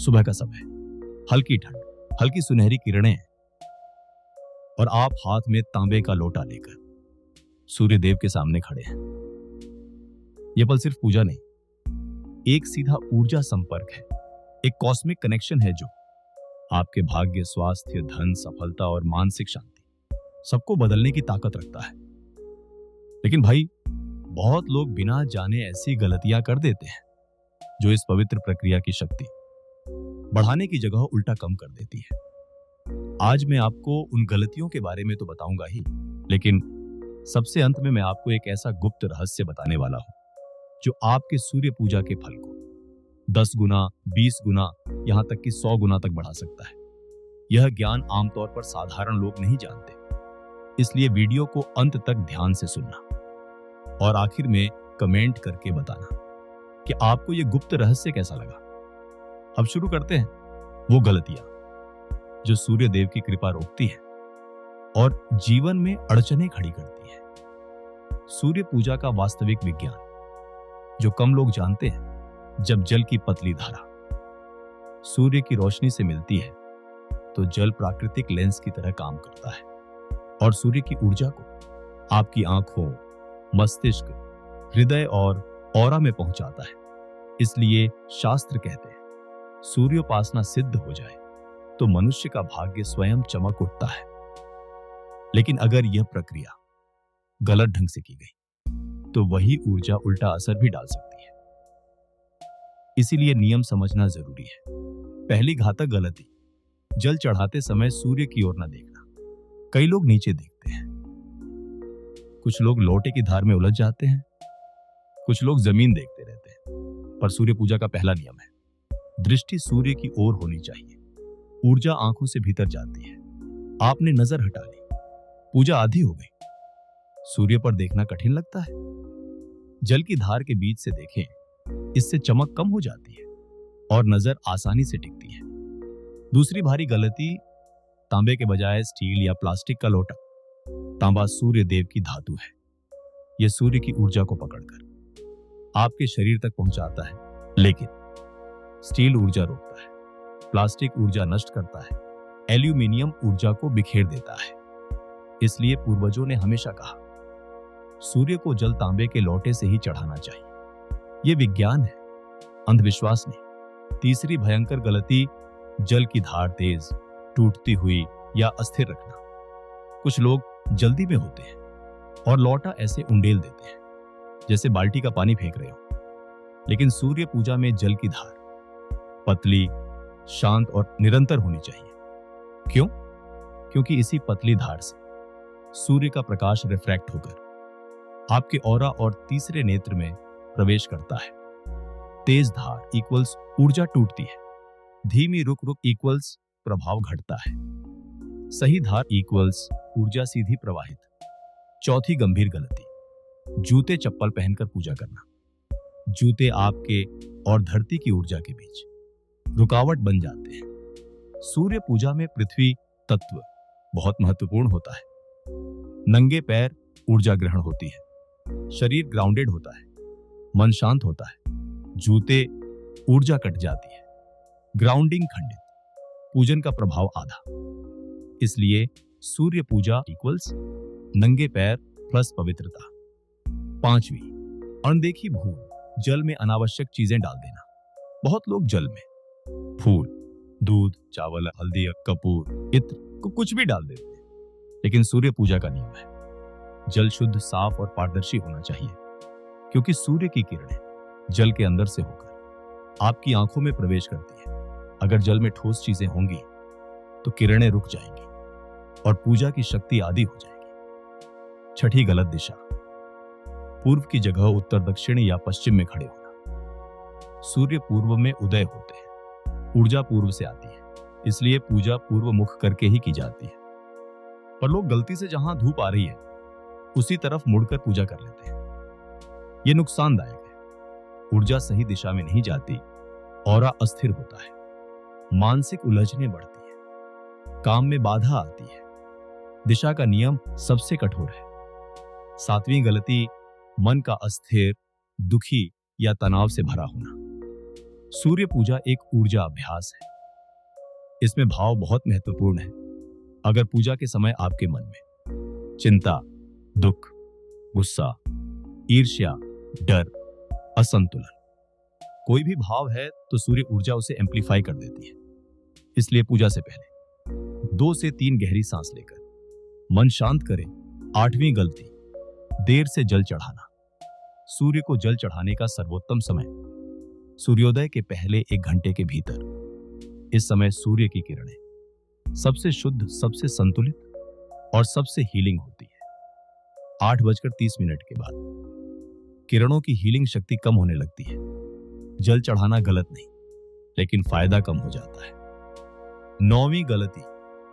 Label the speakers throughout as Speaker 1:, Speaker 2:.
Speaker 1: सुबह का समय, हल्की ठंड, हल्की सुनहरी किरणें हैं और आप हाथ में तांबे का लोटा लेकर सूर्य देव के सामने खड़े हैं। यह पल सिर्फ पूजा नहीं, एक सीधा ऊर्जा संपर्क है, एक कॉस्मिक कनेक्शन है जो आपके भाग्य, स्वास्थ्य, धन, सफलता और मानसिक शांति सबको बदलने की ताकत रखता है। लेकिन भाई, बहुत लोग बिना जाने ऐसी गलतियां कर देते हैं जो इस पवित्र प्रक्रिया की शक्ति बढ़ाने की जगह उल्टा कम कर देती है। आज मैं आपको उन गलतियों के बारे में तो बताऊंगा ही, लेकिन सबसे अंत में मैं आपको एक ऐसा गुप्त रहस्य बताने वाला हूं जो आपके सूर्य पूजा के फल को 10 गुना, 20 गुना, यहां तक कि 100 गुना तक बढ़ा सकता है। यह ज्ञान आमतौर पर साधारण लोग नहीं जानते, इसलिए वीडियो को अंत तक ध्यान से सुनना और आखिर में कमेंट करके बताना कि आपको यह गुप्त रहस्य कैसा लगा। अब शुरू करते हैं वो गलतियां जो सूर्य देव की कृपा रोकती है और जीवन में अड़चनें खड़ी करती है। सूर्य पूजा का वास्तविक विज्ञान जो कम लोग जानते हैं। जब जल की पतली धारा सूर्य की रोशनी से मिलती है तो जल प्राकृतिक लेंस की तरह काम करता है और सूर्य की ऊर्जा को आपकी आंखों, मस्तिष्क, हृदय और ऑरा में पहुंचाता है। इसलिए शास्त्र कहते हैं, सूर्योपासना सिद्ध हो जाए तो मनुष्य का भाग्य स्वयं चमक उठता है। लेकिन अगर यह प्रक्रिया गलत ढंग से की गई तो वही ऊर्जा उल्टा असर भी डाल सकती है। इसीलिए नियम समझना जरूरी है। पहली घातक गलती, जल चढ़ाते समय सूर्य की ओर न देखना। कई लोग नीचे देखते हैं, कुछ लोग लोटे की धार में उलझ जाते हैं, कुछ लोग जमीन देखते रहते हैं। पर सूर्य पूजा का पहला नियम है, दृष्टि सूर्य की ओर होनी चाहिए। ऊर्जा आंखों से भीतर जाती है। आपने नजर हटा ली, पूजा आधी हो गई। सूर्य पर देखना कठिन लगता है, जल की धार के बीच से देखें, इससे चमक कम हो जाती है और नजर आसानी से टिकती है। दूसरी भारी गलती, तांबे के बजाय स्टील या प्लास्टिक का लोटा। तांबा सूर्य देव की धातु है। यह सूर्य की ऊर्जा को पकड़कर आपके शरीर तक पहुंचाता है, लेकिन स्टील ऊर्जा रोकता है, प्लास्टिक ऊर्जा नष्ट करता है, एल्यूमिनियम ऊर्जा को बिखेर देता है। इसलिए पूर्वजों ने हमेशा कहा, सूर्य को जल तांबे के लोटे से ही चढ़ाना चाहिए। यह विज्ञान है, अंधविश्वास नहीं। तीसरी भयंकर गलती, जल की धार तेज, टूटती हुई या अस्थिर रखना। कुछ लोग जल्दी में होते हैं और लोटा ऐसे उंडेल देते हैं जैसे बाल्टी का पानी फेंक रहे हो। लेकिन सूर्य पूजा में जल की धार पतली, शांत और निरंतर होनी चाहिए। क्यों? क्योंकि इसी पतली धार से सूर्य का प्रकाश रिफ्रैक्ट होकर आपके ऑरा और तीसरे नेत्र में प्रवेश करता है। तेज धार इक्वल्स ऊर्जा टूटती है, धीमी रुक रुक इक्वल्स प्रभाव घटता है, सही धार इक्वल्स ऊर्जा सीधी प्रवाहित। चौथी गंभीर गलती, जूते चप्पल पहनकर पूजा करना। जूते आपके और धरती की ऊर्जा के बीच रुकावट बन जाते हैं। सूर्य पूजा में पृथ्वी तत्व बहुत महत्वपूर्ण होता है। नंगे पैर ऊर्जा ग्रहण होती है, शरीर ग्राउंडेड होता है, मन शांत होता है। जूते ऊर्जा कट जाती है, ग्राउंडिंग खंडित, पूजन का प्रभाव आधा। इसलिए सूर्य पूजा इक्वल्स नंगे पैर प्लस पवित्रता। पांचवी, अनदेखी भूल, जल में अनावश्यक चीजें डाल देना। बहुत लोग जल में फूल, दूध, चावल, हल्दी, कपूर, इत्र को कुछ भी डाल देते हैं। लेकिन सूर्य पूजा का नियम है, जल शुद्ध, साफ और पारदर्शी होना चाहिए, क्योंकि सूर्य की किरणें जल के अंदर से होकर आपकी आंखों में प्रवेश करती है। अगर जल में ठोस चीजें होंगी तो किरणें रुक जाएंगी और पूजा की शक्ति आधी हो जाएगी। छठी गलत दिशा, पूर्व की जगह उत्तर, दक्षिण या पश्चिम में खड़े होना। सूर्य पूर्व में उदय होते हैं, ऊर्जा पूर्व से आती है, इसलिए पूजा पूर्व मुख करके ही की जाती है। पर लोग गलती से जहां धूप आ रही है उसी तरफ मुड़कर पूजा कर लेते हैं। यह नुकसानदायक है। ऊर्जा सही दिशा में नहीं जाती, ऑरा अस्थिर होता है, मानसिक उलझनें बढ़ती है, काम में बाधा आती है। दिशा का नियम सबसे कठोर है। सातवीं गलती, मन का अस्थिर, दुखी या तनाव से भरा होना। सूर्य पूजा एक ऊर्जा अभ्यास है। इसमें भाव बहुत महत्वपूर्ण है। अगर पूजा के समय आपके मन में चिंता, दुख, गुस्सा, ईर्ष्या, डर, असंतुलन कोई भी भाव है तो सूर्य ऊर्जा उसे एम्प्लीफाई कर देती है। इसलिए पूजा से पहले 2 से 3 गहरी सांस लेकर मन शांत करें। 8वीं गलती, देर से जल चढ़ाना। सूर्य को जल चढ़ाने का सर्वोत्तम समय सूर्योदय के पहले 1 घंटे के भीतर। इस समय सूर्य की किरणें सबसे शुद्ध, सबसे संतुलित और सबसे हीलिंग होती है। 8:30 के बाद किरणों की हीलिंग शक्ति कम होने लगती है। जल चढ़ाना गलत नहीं, लेकिन फायदा कम हो जाता है। 9वीं गलती,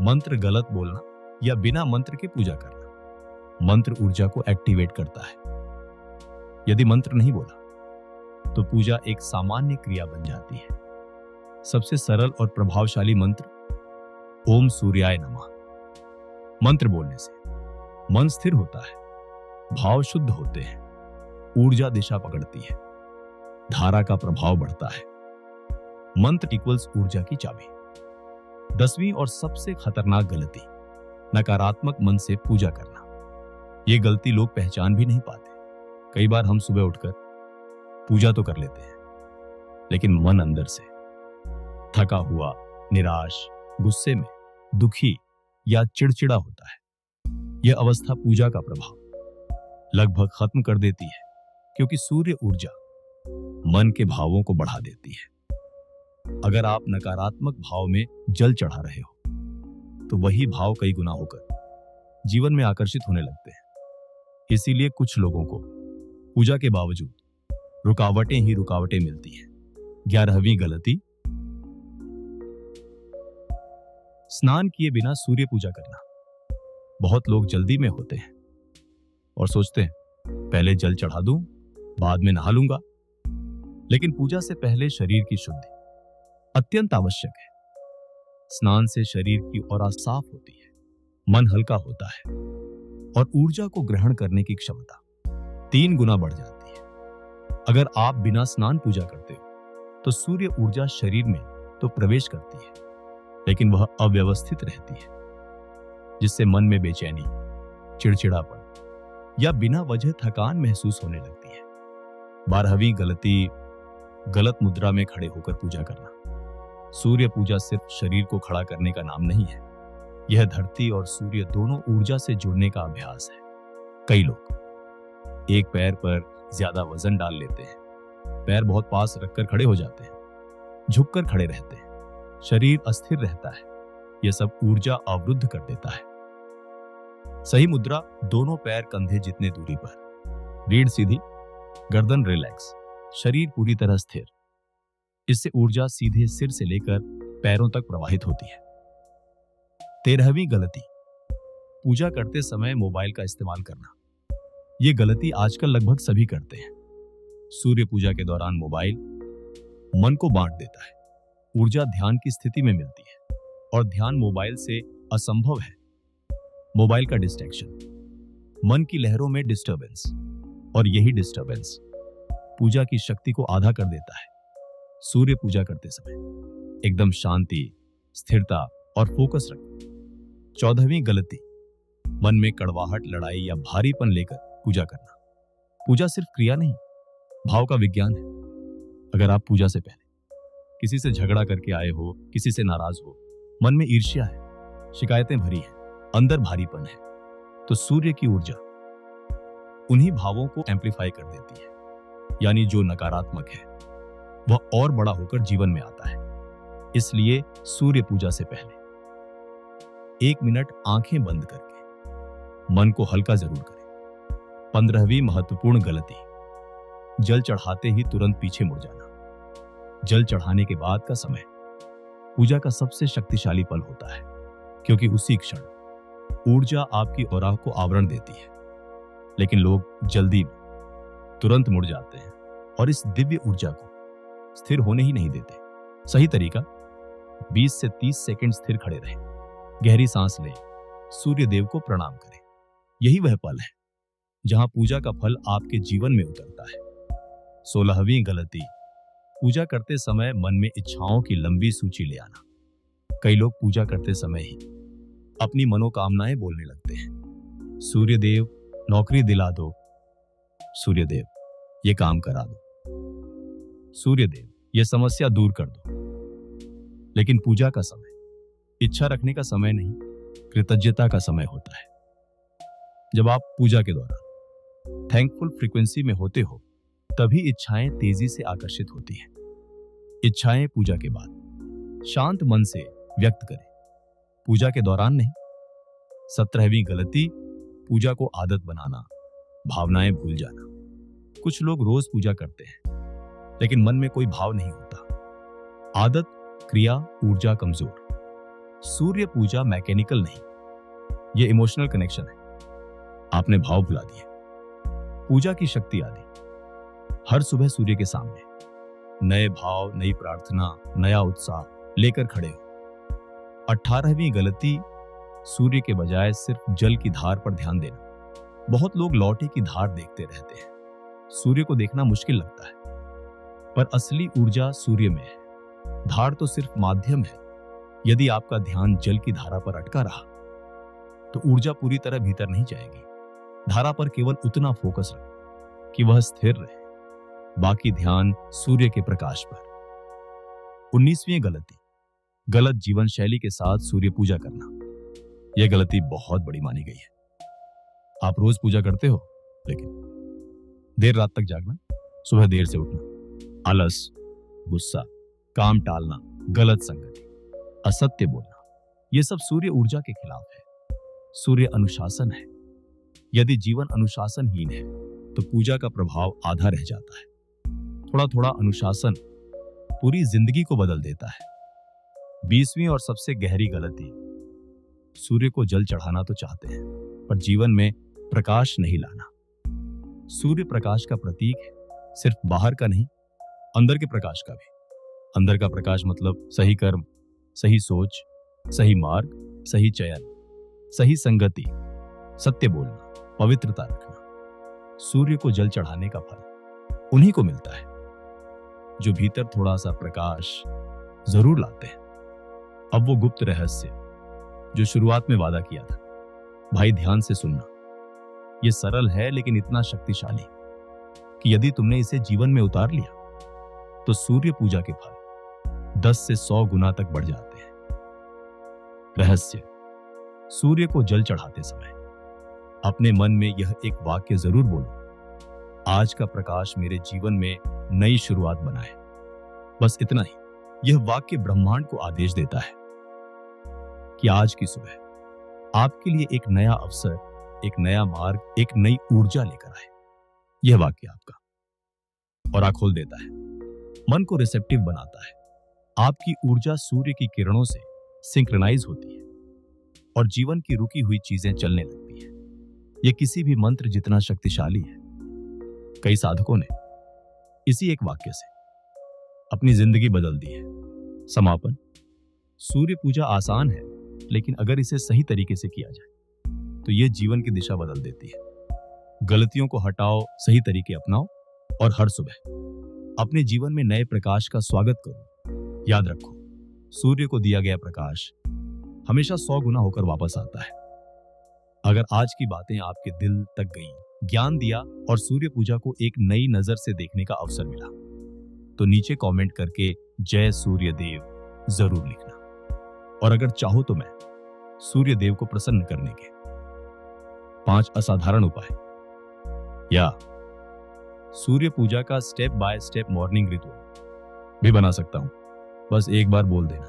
Speaker 1: मंत्र गलत बोलना या बिना मंत्र के पूजा करना। मंत्र ऊर्जा को एक्टिवेट करता है। यदि मंत्र नहीं बोला तो पूजा एक सामान्य क्रिया बन जाती है। सबसे सरल और प्रभावशाली मंत्र ओम सूर्याय नमः। मंत्र बोलने से मन स्थिर होता है, भाव शुद्ध होते हैं, ऊर्जा दिशा पकड़ती है, धारा का प्रभाव बढ़ता है। मंत्र इक्वल्स ऊर्जा की चाबी। 10वीं और सबसे खतरनाक गलती, नकारात्मक मन से पूजा करना। ये गलती लोग पहचान भी नहीं पाते। कई बार हम सुबह उठकर पूजा तो कर लेते हैं, लेकिन मन अंदर से थका हुआ, निराश, गुस्से में, दुखी या चिड़चिड़ा होता है। यह अवस्था पूजा का प्रभाव लगभग खत्म कर देती है, क्योंकि सूर्य ऊर्जा मन के भावों को बढ़ा देती है। अगर आप नकारात्मक भाव में जल चढ़ा रहे हो तो वही भाव कई गुना होकर जीवन में आकर्षित होने लगते हैं। इसीलिए कुछ लोगों को पूजा के बावजूद रुकावटें ही रुकावटें मिलती हैं। 11वीं गलती, स्नान किए बिना सूर्य पूजा करना। बहुत लोग जल्दी में होते हैं और सोचते हैं पहले जल चढ़ा दूं, बाद में नहा लूंगा। लेकिन पूजा से पहले शरीर की शुद्धि अत्यंत आवश्यक है। स्नान से शरीर की ऑरा साफ होती है, मन हल्का होता है और ऊर्जा को ग्रहण करने की क्षमता 3 गुना बढ़ जाती है। अगर आप बिना स्नान पूजा करते हो तो सूर्य ऊर्जा शरीर में तो प्रवेश करती है, लेकिन वह अव्यवस्थित रहती है, जिससे मन में बेचैनी, चिड़चिड़ापन या बिना वजह थकान महसूस होने लगती है। 12वीं गलती, गलत मुद्रा में खड़े होकर पूजा करना। सूर्य पूजा सिर्फ शरीर को खड़ा करने का नाम नहीं है। यह धरती और सूर्य दोनों ऊर्जा से जुड़ने का अभ्यास है। कई लोग एक पैर पर ज्यादा वजन डाल लेते हैं, पैर बहुत पास रखकर खड़े हो जाते हैं, झुककर खड़े रहते हैं, शरीर अस्थिर रहता है। यह सब ऊर्जा अवरुद्ध कर देता है। सही मुद्रा, दोनों पैर कंधे जितने दूरी पर, रीढ़ सीधी, गर्दन रिलैक्स, शरीर पूरी तरह स्थिर। इससे ऊर्जा सीधे सिर से लेकर पैरों तक प्रवाहित होती है। 13वीं गलती, पूजा करते समय मोबाइल का इस्तेमाल करना। यह गलती आजकल लगभग सभी करते हैं। सूर्य पूजा के दौरान मोबाइल मन को बांट देता है। ऊर्जा ध्यान की स्थिति में मिलती है और ध्यान मोबाइल से असंभव है। मोबाइल का डिस्ट्रैक्शन, मन की लहरों में डिस्टर्बेंस, और यही डिस्टर्बेंस पूजा की शक्ति को आधा कर देता है। सूर्य पूजा करते समय एकदम शांति, स्थिरता और फोकस रखें। 14वीं गलती, मन में कड़वाहट, लड़ाई या भारीपन लेकर पूजा करना। पूजा सिर्फ क्रिया नहीं, भाव का विज्ञान है। अगर आप पूजा से पहले किसी से झगड़ा करके आए हो, किसी से नाराज हो, मन में ईर्ष्या है, शिकायतें भरी हैं, अंदर भारीपन है, तो सूर्य की ऊर्जा उन्हीं भावों को एम्प्लीफाई कर देती है। यानी जो नकारात्मक है वह और बड़ा होकर जीवन में आता है। इसलिए सूर्य पूजा से पहले 1 मिनट आंखें बंद करके मन को हल्का जरूर करें। 15वीं महत्वपूर्ण गलती, जल चढ़ाते ही तुरंत पीछे मुड़ जाना। जल चढ़ाने के बाद का समय पूजा का सबसे शक्तिशाली पल होता है, क्योंकि उसी क्षण ऊर्जा आपकी ऑरा को आवरण देती है। लेकिन लोग जल्दी में तुरंत मुड़ जाते हैं और इस दिव्य ऊर्जा को स्थिर होने ही नहीं देते। सही तरीका, 20 से 30 सेकंड स्थिर खड़े रहें, गहरी सांस लें, सूर्य देव को प्रणाम करें। यही वह पल है जहां पूजा का फल आपके जीवन में उतरता है। 16वीं गलती, पूजा करते समय मन में इच्छाओं की लंबी सूची ले आना। कई लोग पूजा करते समय ही अपनी मनोकामनाएं बोलने लगते हैं। सूर्य देव, नौकरी दिला दो। सूर्य देव, ये काम करा दो। सूर्य देव, ये समस्या दूर कर दो। लेकिन पूजा का समय इच्छा रखने का समय नहीं, कृतज्ञता का समय होता है। जब आप पूजा के दौरान थैंकफुल फ्रीक्वेंसी में होते हो, तभी इच्छाएं तेजी से आकर्षित होती हैं। इच्छाएं पूजा के बाद शांत मन से व्यक्त करें, पूजा के दौरान नहीं। 17वीं गलती, पूजा को आदत बनाना, भावनाएं भूल जाना। कुछ लोग रोज पूजा करते हैं लेकिन मन में कोई भाव नहीं होता। आदत, क्रिया, ऊर्जा कमजोर। सूर्य पूजा मैकेनिकल नहीं, यह इमोशनल कनेक्शन है। आपने भाव भुला दिए, पूजा की शक्ति आदि। हर सुबह सूर्य के सामने नए भाव, नई प्रार्थना, नया उत्साह लेकर खड़े हो। 18वीं गलती, सूर्य के बजाय सिर्फ जल की धार पर ध्यान देना। बहुत लोग लौटे की धार देखते रहते हैं। सूर्य को देखना मुश्किल लगता है, पर असली ऊर्जा सूर्य में है। धार तो सिर्फ माध्यम है। यदि आपका ध्यान जल की धारा पर अटका रहा तो ऊर्जा पूरी तरह भीतर नहीं जाएगी। धारा पर केवल उतना फोकस रखें कि वह स्थिर रहे, बाकी ध्यान सूर्य के प्रकाश पर। 19वीं गलती, गलत जीवन शैली के साथ सूर्य पूजा करना। यह गलती बहुत बड़ी मानी गई है। आप रोज पूजा करते हो लेकिन देर रात तक जागना, सुबह देर से उठना, आलस, गुस्सा, काम टालना, गलत संगति, असत्य बोलना, यह सब सूर्य ऊर्जा के खिलाफ है। सूर्य अनुशासन है। यदि जीवन अनुशासनहीन है तो पूजा का प्रभाव आधा रह जाता है। थोड़ा थोड़ा अनुशासन पूरी जिंदगी को बदल देता है। 20वीं और सबसे गहरी गलती, सूर्य को जल चढ़ाना तो चाहते हैं पर जीवन में प्रकाश नहीं लाना। सूर्य प्रकाश का प्रतीक है, सिर्फ बाहर का नहीं, अंदर के प्रकाश का भी। अंदर का प्रकाश मतलब सही कर्म, सही सोच, सही मार्ग, सही चयन, सही संगति, सत्य बोलना, पवित्रता रखना। सूर्य को जल चढ़ाने का फल उन्हीं को मिलता है जो भीतर थोड़ा सा प्रकाश जरूर लाते हैं। अब वो गुप्त रहस्य जो शुरुआत में वादा किया था, भाई ध्यान से सुनना। ये सरल है लेकिन इतना शक्तिशाली कि यदि तुमने इसे जीवन में उतार लिया तो सूर्य पूजा के फल 10 से 100 गुना तक बढ़ जाते हैं। रहस्य, सूर्य को जल चढ़ाते समय अपने मन में यह एक वाक्य जरूर बोलो, आज का प्रकाश मेरे जीवन में नई शुरुआत बनाए। बस इतना ही। यह वाक्य ब्रह्मांड को आदेश देता है कि आज की सुबह आपके लिए एक नया अवसर, एक नया मार्ग, एक नई ऊर्जा लेकर आए। यह वाक्य आपका और खोल देता है, मन को रिसेप्टिव बनाता है। आपकी ऊर्जा सूर्य की किरणों से सिंक्रोनाइज होती है और जीवन की रुकी हुई चीजें चलने लगती हैं। यह किसी भी मंत्र जितना शक्तिशाली है। कई साधकों ने इसी एक वाक्य से अपनी जिंदगी बदल दी है। समापन, सूर्य पूजा आसान है लेकिन अगर इसे सही तरीके से किया जाए तो यह जीवन की दिशा बदल देती है। गलतियों को हटाओ, सही तरीके अपनाओ और हर सुबह अपने जीवन में नए प्रकाश का स्वागत करो। याद रखो, सूर्य को दिया गया प्रकाश हमेशा 100 गुना होकर वापस आता है। अगर आज की बातें आपके दिल तक गई, ज्ञान दिया और सूर्य पूजा को एक नई नजर से देखने का अवसर मिला तो नीचे कमेंट करके जय सूर्य देव जरूर लिखना। और अगर चाहो तो मैं सूर्य देव को प्रसन्न करने के 5 असाधारण उपाय या सूर्य पूजा का step by step morning ritual भी बना सकता हूं। बस एक बार बोल देना,